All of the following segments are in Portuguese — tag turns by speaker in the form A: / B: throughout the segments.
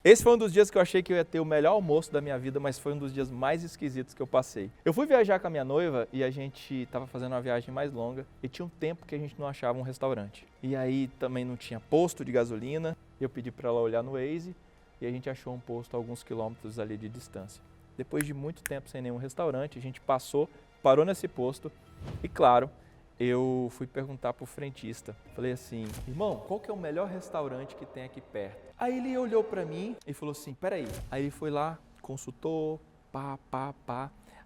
A: Esse foi um dos dias que eu achei que eu ia ter o melhor almoço da minha vida, mas foi um dos dias mais esquisitos que eu passei. Eu fui viajar com a minha noiva e a gente estava fazendo uma viagem mais longa e tinha um tempo que a gente não achava um restaurante. E aí também não tinha posto de gasolina, eu pedi para ela olhar no Waze e a gente achou um posto a alguns quilômetros ali de distância. Depois de muito tempo sem nenhum restaurante, a gente parou nesse posto e, claro, eu fui perguntar pro frentista. Falei assim, irmão, qual que é o melhor restaurante que tem aqui perto? Aí ele olhou pra mim e falou assim, peraí. Aí ele foi lá, consultou, pá.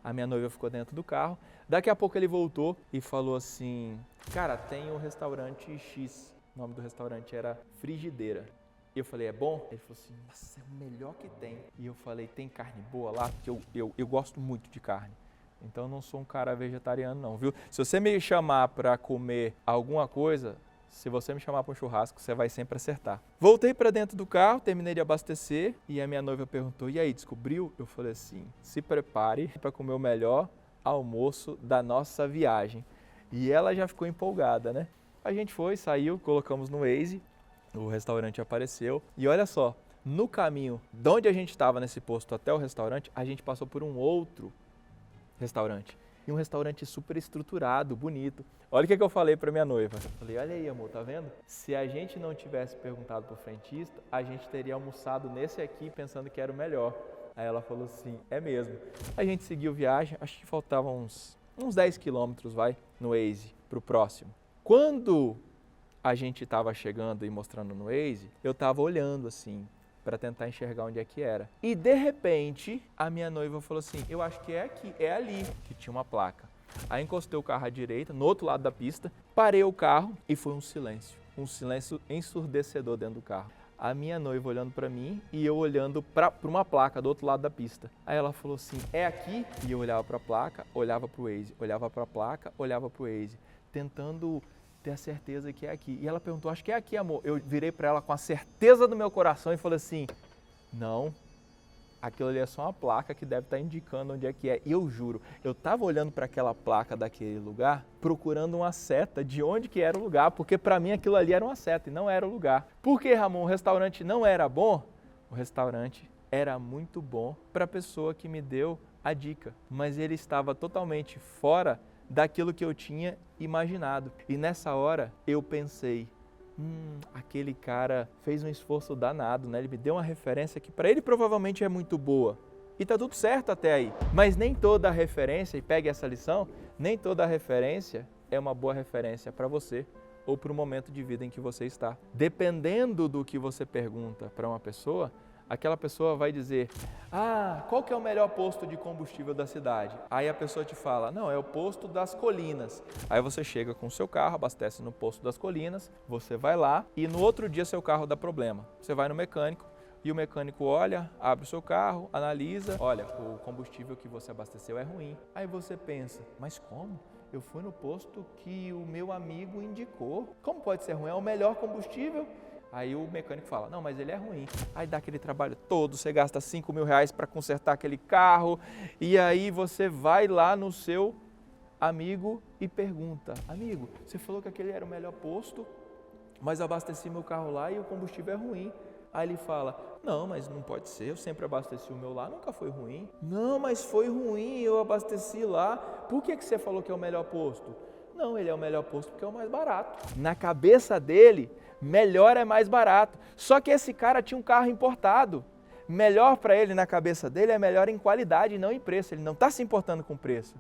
A: A minha noiva ficou dentro do carro. Daqui a pouco ele voltou e falou assim, cara, tem o restaurante X. O nome do restaurante era Frigideira. E eu falei, é bom? Ele falou assim, nossa, é o melhor que tem. E eu falei, tem carne boa lá? Porque eu gosto muito de carne. Então eu não sou um cara vegetariano não, viu? Se você me chamar para comer alguma coisa, se você me chamar para um churrasco, você vai sempre acertar. Voltei para dentro do carro, terminei de abastecer e a minha noiva perguntou, e aí, descobriu? Eu falei assim, se prepare para comer o melhor almoço da nossa viagem. E ela já ficou empolgada, né? A gente foi, saiu, colocamos no Waze, o restaurante apareceu e olha só, no caminho de onde a gente estava nesse posto até o restaurante, a gente passou por um outro restaurante. E um restaurante super estruturado, bonito. Olha o que eu falei para minha noiva. Falei, olha aí, amor, tá vendo? Se a gente não tivesse perguntado pro frentista, a gente teria almoçado nesse aqui pensando que era o melhor. Aí ela falou assim, é mesmo. A gente seguiu viagem, acho que faltavam uns 10 quilômetros, no Waze, pro próximo. Quando a gente estava chegando e mostrando no Waze, eu estava olhando assim, para tentar enxergar onde é que era. E de repente, a minha noiva falou assim, eu acho que é aqui, é ali, que tinha uma placa. Aí encostei o carro à direita, no outro lado da pista, parei o carro e foi um silêncio ensurdecedor dentro do carro. A minha noiva olhando para mim e eu olhando para uma placa do outro lado da pista. Aí ela falou assim, é aqui? E eu olhava para a placa, olhava para o Waze, olhava para a placa, olhava para o Waze, tentando ter a certeza que é aqui. E ela perguntou, acho que é aqui, amor. Eu virei para ela com a certeza do meu coração e falei assim, não, aquilo ali é só uma placa que deve estar indicando onde é que é. E eu juro, eu estava olhando para aquela placa daquele lugar, procurando uma seta de onde que era o lugar, porque para mim aquilo ali era uma seta e não era o lugar. Por que, Ramon, o restaurante não era bom? O restaurante era muito bom para a pessoa que me deu a dica, mas ele estava totalmente fora daquilo que eu tinha imaginado. E nessa hora eu pensei, aquele cara fez um esforço danado, né? Ele me deu uma referência que para ele provavelmente é muito boa. E tá tudo certo até aí. Mas nem toda referência, e pegue essa lição, nem toda referência é uma boa referência para você ou para o momento de vida em que você está. Dependendo do que você pergunta para uma pessoa, aquela pessoa vai dizer, qual que é o melhor posto de combustível da cidade? Aí a pessoa te fala, não, é o posto das Colinas. Aí você chega com o seu carro, abastece no posto das Colinas, você vai lá e no outro dia seu carro dá problema. Você vai no mecânico e o mecânico olha, abre o seu carro, analisa, olha, o combustível que você abasteceu é ruim. Aí você pensa, mas como? Eu fui no posto que o meu amigo indicou. Como pode ser ruim? É o melhor combustível? Aí o mecânico fala, não, mas ele é ruim. Aí dá aquele trabalho todo, você gasta R$5.000 para consertar aquele carro. E aí você vai lá no seu amigo e pergunta, amigo, você falou que aquele era o melhor posto, mas eu abasteci meu carro lá e o combustível é ruim. Aí ele fala, não, mas não pode ser, eu sempre abasteci o meu lá, nunca foi ruim. Não, mas foi ruim, eu abasteci lá. Por que você falou que é o melhor posto? Não, ele é o melhor posto porque é o mais barato. Na cabeça dele, melhor é mais barato. Só que esse cara tinha um carro importado. Melhor para ele, na cabeça dele, é melhor em qualidade e não em preço. Ele não está se importando com preço.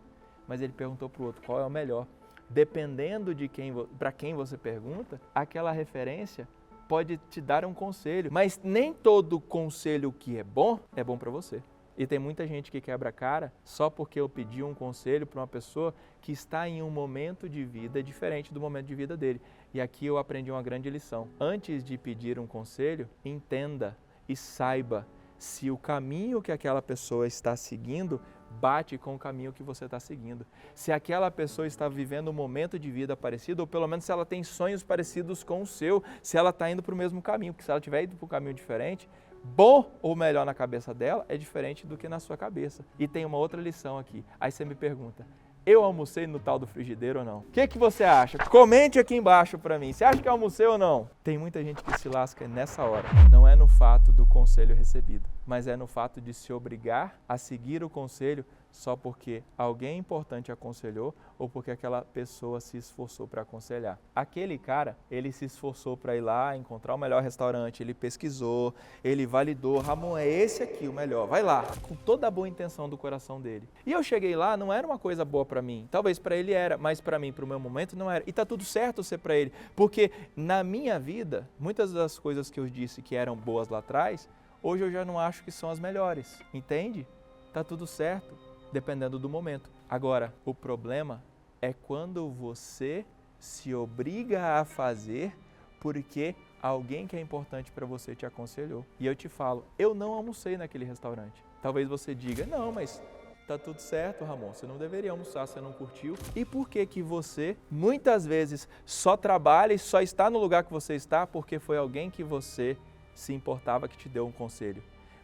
A: Mas ele perguntou para o outro qual é o melhor. Dependendo de para quem você pergunta, aquela referência pode te dar um conselho. Mas nem todo conselho que é bom para você. E tem muita gente que quebra a cara só porque eu pedi um conselho para uma pessoa que está em um momento de vida diferente do momento de vida dele. E aqui eu aprendi uma grande lição. Antes de pedir um conselho, entenda e saiba se o caminho que aquela pessoa está seguindo bate com o caminho que você está seguindo. Se aquela pessoa está vivendo um momento de vida parecido, ou pelo menos se ela tem sonhos parecidos com o seu, se ela está indo para o mesmo caminho, porque se ela estiver indo para um caminho diferente, bom ou melhor na cabeça dela é diferente do que na sua cabeça. E tem uma outra lição aqui. Aí você me pergunta, eu almocei no tal do frigideiro ou não? O que você acha? Comente aqui embaixo para mim. Você acha que eu almocei ou não? Tem muita gente que se lasca nessa hora. Não é no fato do conselho recebido, mas é no fato de se obrigar a seguir o conselho só porque alguém importante aconselhou ou porque aquela pessoa se esforçou para aconselhar. Aquele cara, ele se esforçou para ir lá, encontrar o melhor restaurante, ele pesquisou, ele validou, Ramon, é esse aqui o melhor, vai lá, com toda a boa intenção do coração dele. E eu cheguei lá, não era uma coisa boa para mim, talvez para ele era, mas para mim, para o meu momento, não era. E tá tudo certo ser para ele, porque na minha vida, muitas das coisas que eu disse que eram boas lá atrás, hoje eu já não acho que são as melhores, entende? Tá tudo certo, dependendo do momento. Agora, o problema é quando você se obriga a fazer porque alguém que é importante para você te aconselhou. E eu te falo, eu não almocei naquele restaurante. Talvez você diga, não, mas tá tudo certo, Ramon, você não deveria almoçar, você não curtiu. E por que que você, muitas vezes, só trabalha e só está no lugar que você está porque foi alguém que você se importava que te deu um conselho?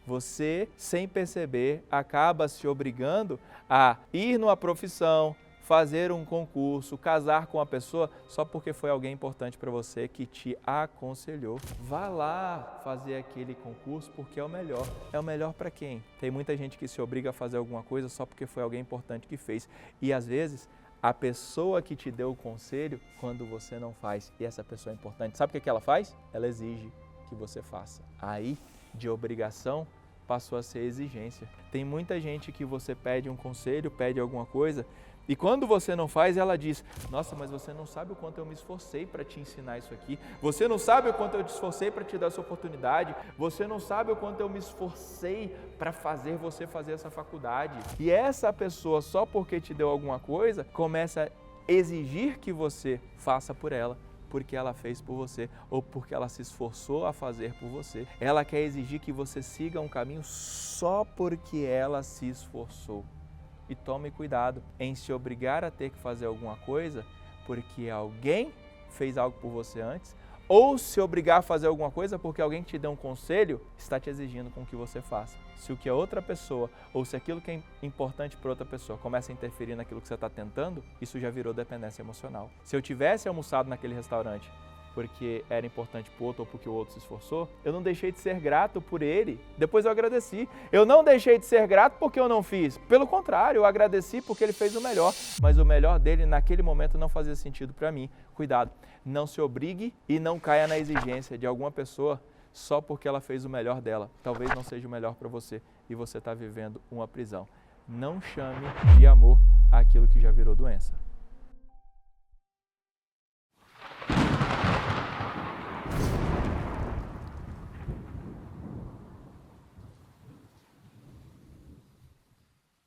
A: Você, sem perceber, acaba se obrigando a ir numa profissão, fazer um concurso, casar com uma pessoa só porque foi alguém importante para você que te aconselhou. Vá lá fazer aquele concurso porque é o melhor. É o melhor para quem? Tem muita gente que se obriga a fazer alguma coisa só porque foi alguém importante que fez. E às vezes, a pessoa que te deu o conselho, quando você não faz, e essa pessoa é importante, sabe o que ela faz? Ela exige que você faça. Aí, de obrigação, passou a ser exigência. Tem muita gente que você pede um conselho, pede alguma coisa, e quando você não faz, ela diz, nossa, mas você não sabe o quanto eu me esforcei para te ensinar isso aqui, você não sabe o quanto eu te esforcei para te dar essa oportunidade, você não sabe o quanto eu me esforcei para fazer você fazer essa faculdade. E essa pessoa, só porque te deu alguma coisa, começa a exigir que você faça por ela, porque ela fez por você ou porque ela se esforçou a fazer por você. Ela quer exigir que você siga um caminho só porque ela se esforçou. E tome cuidado em se obrigar a ter que fazer alguma coisa porque alguém fez algo por você antes, ou se obrigar a fazer alguma coisa porque alguém te deu um conselho, está te exigindo com que você faça. Se o que a outra pessoa, ou se aquilo que é importante para outra pessoa começa a interferir naquilo que você está tentando, isso já virou dependência emocional. Se eu tivesse almoçado naquele restaurante porque era importante para o outro ou porque o outro se esforçou, eu não deixei de ser grato por ele, depois eu agradeci. Eu não deixei de ser grato porque eu não fiz, pelo contrário, eu agradeci porque ele fez o melhor, mas o melhor dele naquele momento não fazia sentido para mim. Cuidado, não se obrigue e não caia na exigência de alguma pessoa só porque ela fez o melhor dela. Talvez não seja o melhor para você e você está vivendo uma prisão. Não chame de amor aquilo que já virou doença.